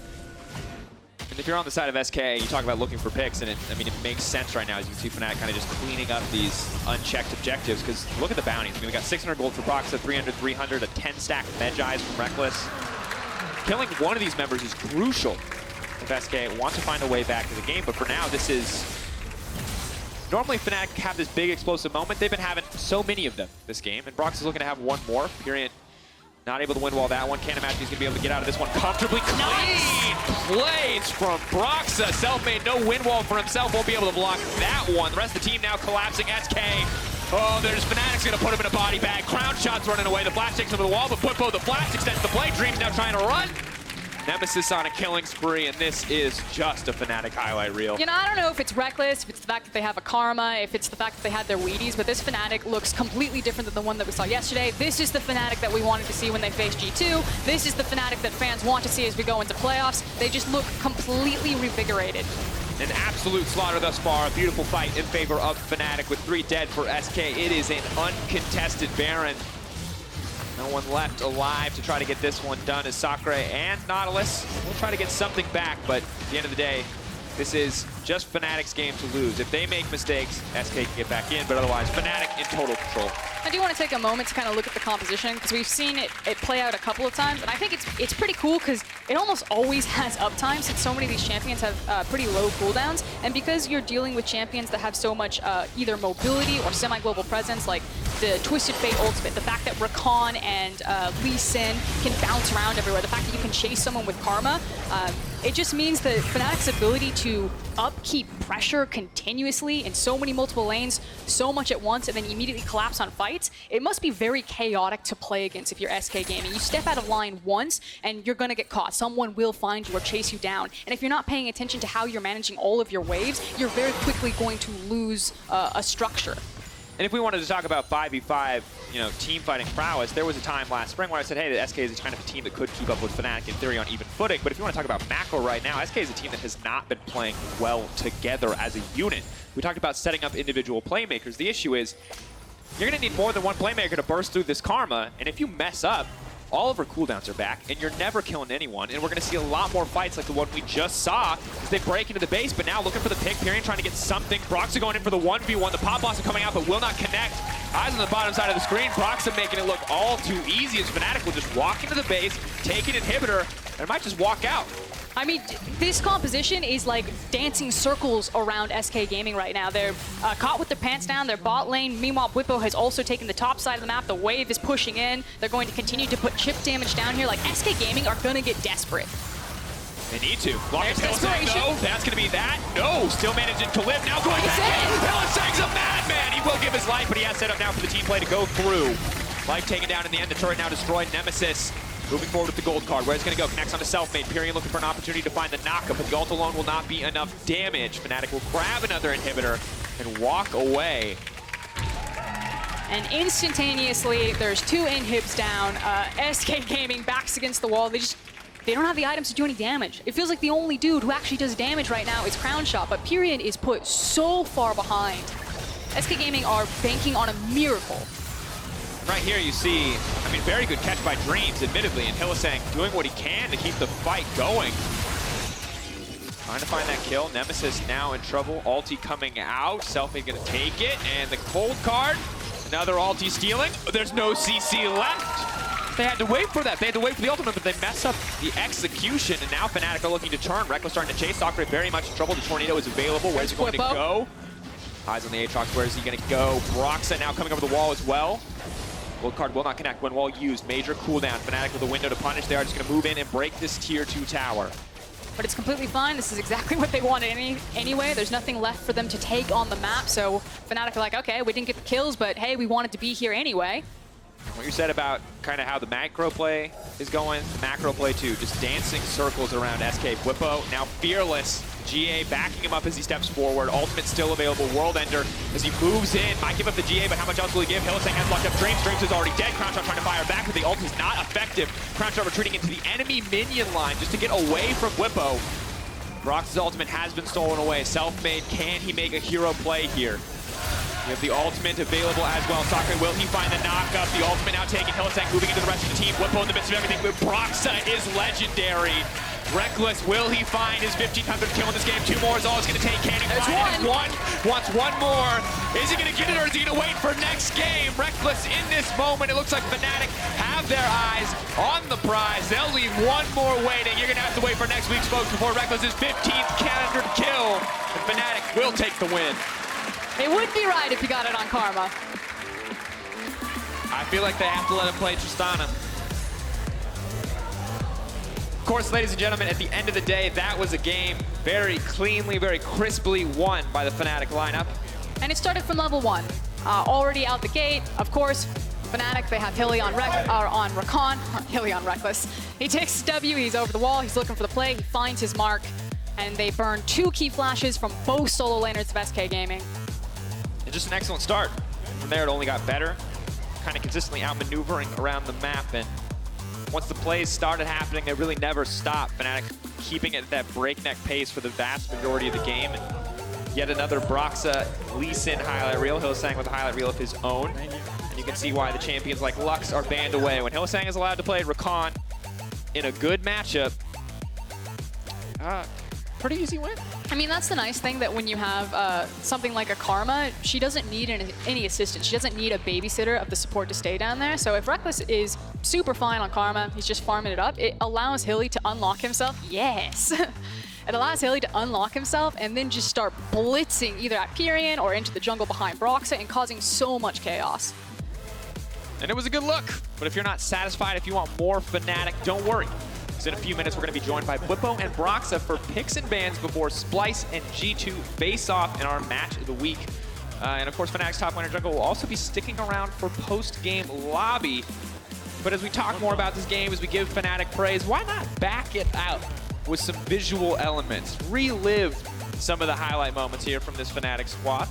And if you're on the side of SK, you talk about looking for picks, and I mean, it makes sense right now as you can see Fnatic kind of just cleaning up these unchecked objectives, because look at the bounties. I mean, we got 600 gold for Broxah, 300, 300, a 10-stack Medjais from Rekkles. Killing one of these members is crucial if SK want to find a way back to the game, but for now, this is... Normally, Fnatic have this big explosive moment. They've been having so many of them this game, and Broxah's looking to have one more. Pirean not able to win wall that one. Can't imagine he's going to be able to get out of this one comfortably. Clean plays from Broxah. Selfmade, no win wall for himself. Won't be able to block that one. The rest of the team now collapsing. SK. Oh, there's Fnatic's going to put him in a body bag. Crownshot's running away. The flash takes him to the wall, but Bwipo, the flash extends the play. Dream's now trying to run. Nemesis on a killing spree, and this is just a Fnatic highlight reel. You know, I don't know if it's Rekkles, if it's the fact that they have a Karma, if it's the fact that they had their VODs, but this Fnatic looks completely different than the one that we saw yesterday. This is the Fnatic that we wanted to see when they faced G2. This is the Fnatic that fans want to see as we go into playoffs. They just look completely revigorated. An absolute slaughter thus far. A beautiful fight in favor of Fnatic with 3 dead for SK. It is an uncontested Baron. No one left alive to try to get this one done as Sacre and Nautilus will try to get something back, but at the end of the day, this is just Fnatic's game to lose. If they make mistakes, SK can get back in, but otherwise, Fnatic in total control. I do want to take a moment to kind of look at the composition, because we've seen it play out a couple of times, and I think it's pretty cool because it almost always has uptime, since so many of these champions have pretty low cooldowns, and because you're dealing with champions that have so much either mobility or semi-global presence, like the Twisted Fate ultimate, the fact that Rakan and Lee Sin can bounce around everywhere, the fact that you can chase someone with Karma, it just means that Fnatic's ability to upkeep pressure continuously in so many multiple lanes, so much at once, and then immediately collapse on fights, it must be very chaotic to play against if you're SK Gaming. You step out of line once, and you're going to get caught. Someone will find you or chase you down. And if you're not paying attention to how you're managing all of your waves, you're very quickly going to lose a structure. And if we wanted to talk about 5v5, you know, team fighting prowess, there was a time last spring where I said, hey, the SK is kind of a team that could keep up with Fnatic in theory on even footing. But if you want to talk about macro right now, SK is a team that has not been playing well together as a unit. We talked about setting up individual playmakers. The issue is you're going to need more than one playmaker to burst through this Karma. And if you mess up, all of her cooldowns are back, and you're never killing anyone. And we're going to see a lot more fights like the one we just saw as they break into the base, but now looking for the pick. Pirean trying to get something. Broxah going in for the 1v1. The pop blossom coming out, but will not connect. Eyes on the bottom side of the screen. Broxah making it look all too easy as Fnatic will just walk into the base, take an inhibitor, and might just walk out. I mean, this composition is like dancing circles around SK Gaming right now. They're caught with their pants down, their bot lane. Meanwhile, Bwipo has also taken the top side of the map. The wave is pushing in. They're going to continue to put chip damage down here. Like, SK Gaming are going to get desperate. They need to. Lock in Hylissang, though. That's going to be that. No, still managing to live. Now going back in. Hylissang's a madman. He will give his life, but he has set up now for the team play to go through. Life taken down in the end. The turret now destroyed. Nemesis moving forward with the gold card. Where it's going to go? Connects onto Selfmade. Pirean looking for an opportunity to find the knockup, but the ult alone will not be enough damage. Fnatic will grab another inhibitor and walk away. And instantaneously, there's 2 inhibs down. SK Gaming backs against the wall. They don't have the items to do any damage. It feels like the only dude who actually does damage right now is Crownshot, but Pirean is put so far behind. SK Gaming are banking on a miracle. Right here you see, I mean, very good catch by Dreams, admittedly, and Hylissang doing what he can to keep the fight going. Trying to find that kill. Nemesis now in trouble. Ulti coming out. Selfmade gonna take it, and the cold card. Another ulti stealing. There's no CC left. They had to wait for that. They had to wait for the ultimate, but they mess up the execution, and now Fnatic are looking to turn. Rekkles starting to chase. Sacre very much in trouble. The tornado is available. Where's he going to go? Eyes on the Aatrox. Where is he going to go? Broxah now coming over the wall as well. Gold card will not connect when wall used. Major cooldown. Fnatic with a window to punish. They are just going to move in and break this tier 2 tower. But it's completely fine. This is exactly what they wanted anyway. There's nothing left for them to take on the map. So Fnatic are like, okay, we didn't get the kills, but hey, we wanted to be here anyway. What you said about kind of how the macro play is going, the macro play too, just dancing circles around SK. Bwipo now fearless, GA backing him up as he steps forward. Ultimate still available. World Ender as he moves in. Might give up the GA, but how much else will he give? Hylissang has locked up Dreams. Dreams is already dead. Crownshot trying to fire back, but the ult is not effective. Crownshot retreating into the enemy minion line just to get away from Bwipo. Broxah's ultimate has been stolen away. Selfmade, can he make a hero play here? We have the ultimate available as well. Sacre, will he find the knockup? The ultimate now taking Hylissang, moving into the rest of the team. Bwipo in the midst of everything, but Broxah is legendary. Rekkles, will he find his 1500th kill in this game? 2 more is all it's going to take. Can he find it? One. Wants 1 more. Is he going to get it, or is he going to wait for next game? Rekkles in this moment. It looks like Fnatic have their eyes on the prize. They'll leave 1 more waiting. You're going to have to wait for next week's folks before Rekkles' 15th calendar kill. And Fnatic will take the win. It would be right if you got it on Karma. I feel like they have to let him play Tristana. Of course, ladies and gentlemen, at the end of the day, that was a game very cleanly, very crisply won by the Fnatic lineup. And it started from level 1. Already out the gate, of course, Fnatic, they have Hilly on Rakan, Hilly on Rekkles. He takes W, he's over the wall, he's looking for the play, he finds his mark, and they burn 2 key flashes from both solo laners of SK Gaming. And just an excellent start. From there, it only got better, kind of consistently outmaneuvering around the map, and once the plays started happening, they really never stopped. Fnatic keeping it at that breakneck pace for the vast majority of the game. And yet another Broxah Lee Sin highlight reel. Hylissang with a highlight reel of his own. And you can see why the champions like Lux are banned away. When Hylissang is allowed to play Rakan in a good matchup, pretty easy win. I mean, that's the nice thing, that when you have something like a Karma, she doesn't need any assistance. She doesn't need a babysitter of the support to stay down there. So if Rekkles is super fine on Karma, he's just farming it up, it allows Hilly to unlock himself. Yes! It allows Hilly to unlock himself and then just start blitzing either at Pirean or into the jungle behind Broxah and causing so much chaos. And it was a good look. But if you're not satisfied, if you want more Fnatic, don't worry. Because in a few minutes, we're going to be joined by Bwipo and Broxah for picks and bans before Splice and G2 face off in our match of the week. And of course, Fnatic's top laner jungle will also be sticking around for post-game lobby. But as we talk more about this game, as we give Fnatic praise, why not back it out with some visual elements? Relive some of the highlight moments here from this Fnatic squad.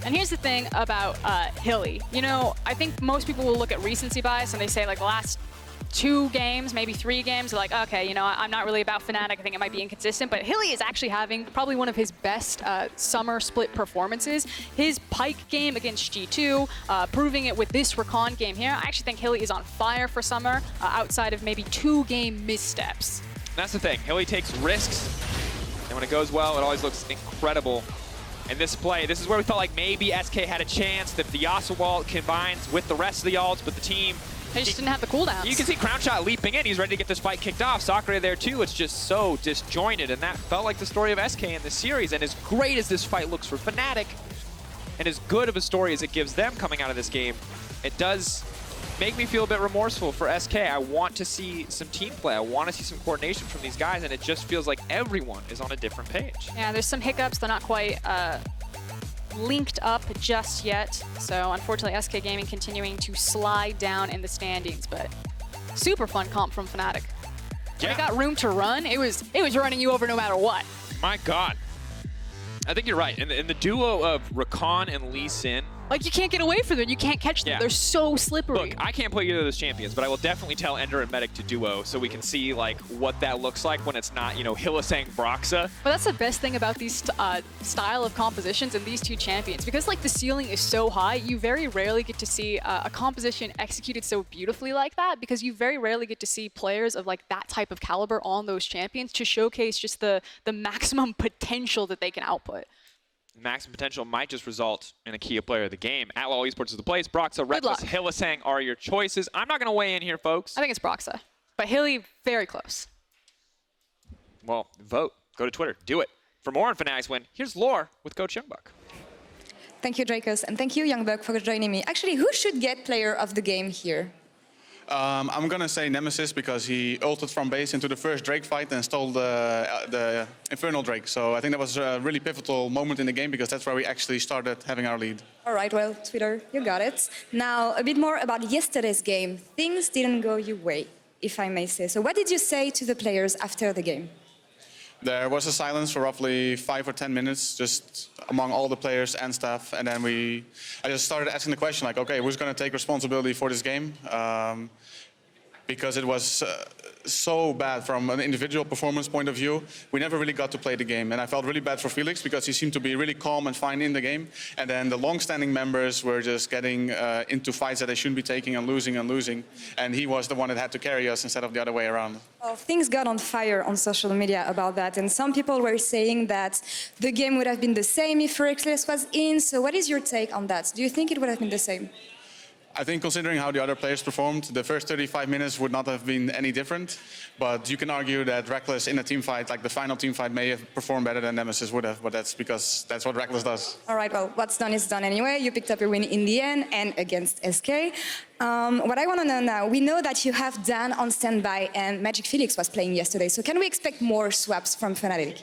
And here's the thing about Hilly. You know, I think most people will look at recency bias and they say, like, the last 2 games, maybe 3 games, like, okay, you know, I'm not really about Fnatic. I think it might be inconsistent, but Hilly is actually having probably one of his best summer split performances. His Pike game against G2, proving it with this Rakan game here. I actually think Hilly is on fire for summer, outside of maybe 2 game missteps. That's the thing. Hilly takes risks, and when it goes well, it always looks incredible. In this play, this is where we felt like maybe SK had a chance that the Yasuo ult combines with the rest of the ults, but the team, They just didn't have the cooldowns. you can see Crownshot leaping in. He's ready to get this fight kicked off. Sacre there too. It's just so disjointed, and that felt like the story of SK in this series. And as great as this fight looks for Fnatic, and as good of a story as it gives them coming out of this game, it does make me feel a bit remorseful for SK. I want to see some team play. I want to see some coordination from these guys, and it just feels like everyone is on a different page. Yeah, there's some hiccups. They're not quite linked up just yet. So unfortunately, SK Gaming continuing to slide down in the standings, but super fun comp from Fnatic. Yeah. They got room to run. It was running you over no matter what. My God. I think you're right. In the duo of Rakan and Lee Sin, Like, you can't get away from them. You can't catch them. Yeah. They're so slippery. look, I can't play either of those champions, but I will definitely tell Ender and Medic to duo so we can see like what that looks like when it's not, you know, Hylissang Broxah. But that's the best thing about these style of compositions and these 2 champions. Because like the ceiling is so high, you very rarely get to see a composition executed so beautifully like that, because you very rarely get to see players of like that type of caliber on those champions to showcase just the maximum potential that they can output. Maximum potential might just result in a key player of the game. Outlaw Esports is the place. Broxah, Rekkles, Hylissang are your choices. I'm not going to weigh in here, folks. I think it's Broxah. But Hilly, very close. Well, vote. Go to Twitter. Do it. For more on Fnatic's win, here's Laure with Coach YoungBuck. Thank you, Drakos, and thank you, YoungBuck, for joining me. Actually, who should get player of the game here? I'm going to say Nemesis because he ulted from base into the first Drake fight and stole the Infernal Drake. So I think that was a really pivotal moment in the game because that's where we actually started having our lead. All right, well, Twitter, you got it. Now, a bit more about yesterday's game. Things didn't go your way, if I may say. So what did you say to the players after the game? There was a silence for roughly 5 or 10 minutes, just among all the players and staff. And then I just started asking the question, like, okay, who's going to take responsibility for this game? Because it was so bad from an individual performance point of view. We never really got to play the game. And I felt really bad for Felix because he seemed to be really calm and fine in the game. And then the long-standing members were just getting into fights that they shouldn't be taking and losing and losing. And he was the one that had to carry us instead of the other way around. Well, things got on fire on social media about that. And some people were saying that the game would have been the same if Rekkles was in. So what is your take on that? Do you think it would have been the same? I think considering how the other players performed, the first 35 minutes would not have been any different. But you can argue that Rekkles in a team fight, like the final team fight, may have performed better than Nemesis would have. But that's because that's what Rekkles does. All right, well, what's done is done anyway. You picked up a win in the end and against SK. What I want to know now, we know that you have Dan on standby and Magic Felix was playing yesterday. So can we expect more swaps from Fnatic?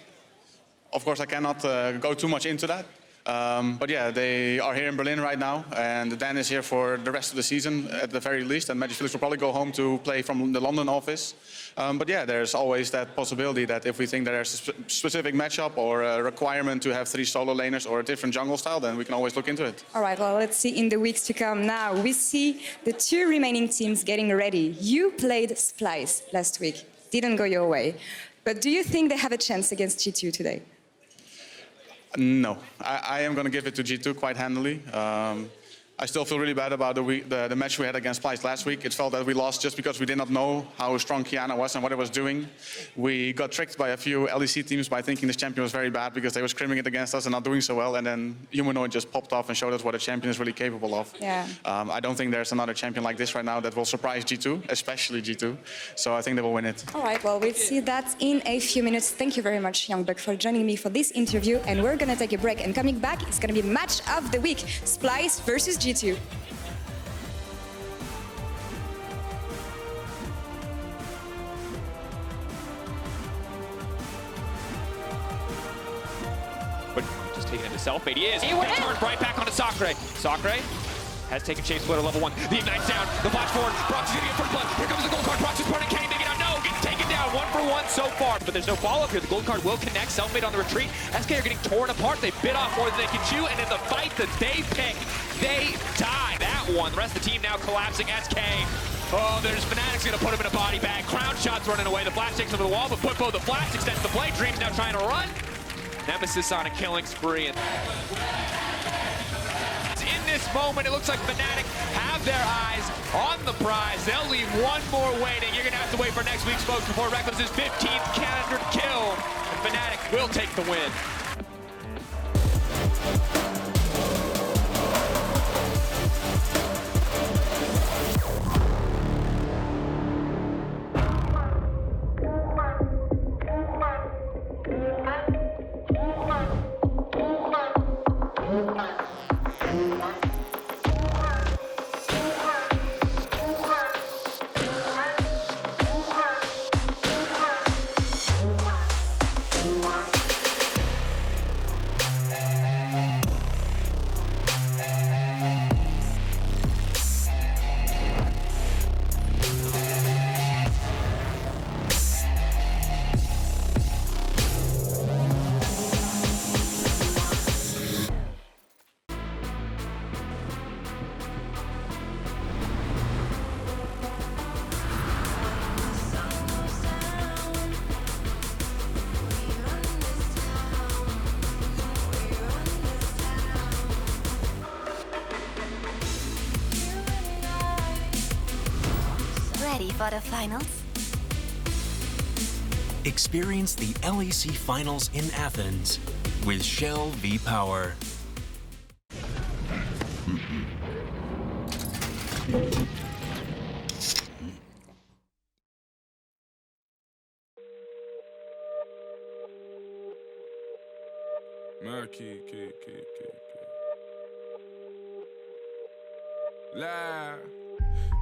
Of course, I cannot go too much into that. But yeah, they are here in Berlin right now, and Dan is here for the rest of the season at the very least, and Magic Felix will probably go home to play from the London office. But yeah, there's always that possibility that if we think there's a specific matchup or a requirement to have 3 solo laners or a different jungle style, then we can always look into it. All right, well, let's see in the weeks to come now. We see the 2 remaining teams getting ready. You played Splice last week, didn't go your way. But do you think they have a chance against G2 today? No, I am going to give it to G2 quite handily. I still feel really bad about the match we had against Splice last week. It felt that we lost just because we did not know how strong Qiyana was and what it was doing. We got tricked by a few LEC teams by thinking this champion was very bad because they were scrimming it against us and not doing so well. And then Humanoid just popped off and showed us what a champion is really capable of. Yeah. I don't think there's another champion like this right now that will surprise G2, especially G2. So I think they will win it. All right, well, we'll see that in a few minutes. Thank you very much, YoungBuck, for joining me for this interview. And we're going to take a break. And coming back, it's going to be match of the week, Splice versus G2. But just taking it to Selfmade. He is. He turns right back onto Sacre. Sacre has taken Chase Split at level 1. The Ignite's down. The flash forward. Broxah's gonna get first blood. Here comes the gold card. Broxah's burning. Can he make it out? No. Getting taken down. 1 for 1 so far. But there's no follow-up here. The gold card will connect. Selfmade on the retreat. SK are getting torn apart. They bit off more than they can chew. And in the fight that they pick, they die. That one. The rest of the team now collapsing. SK. Oh, there's Fnatic's gonna put him in a body bag. Crownshot's running away. The flash takes him to the wall, but Bwipo, the flash extends the play. Dream's now trying to run. Nemesis on a killing spree. And in this moment, it looks like Fnatic have their eyes on the prize. They'll leave one more waiting. You're gonna have to wait for next week's folks before Rekkles' 15th calendar kill. And Fnatic will take the win. Ready for the finals? Experience the LEC Finals in Athens with Shell V-Power. Lie.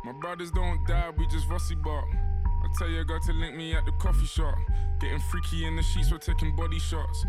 My brothers don't die, we just rusty bark. I tell your girl to link me at the coffee shop. Getting freaky in the sheets, we're taking body shots.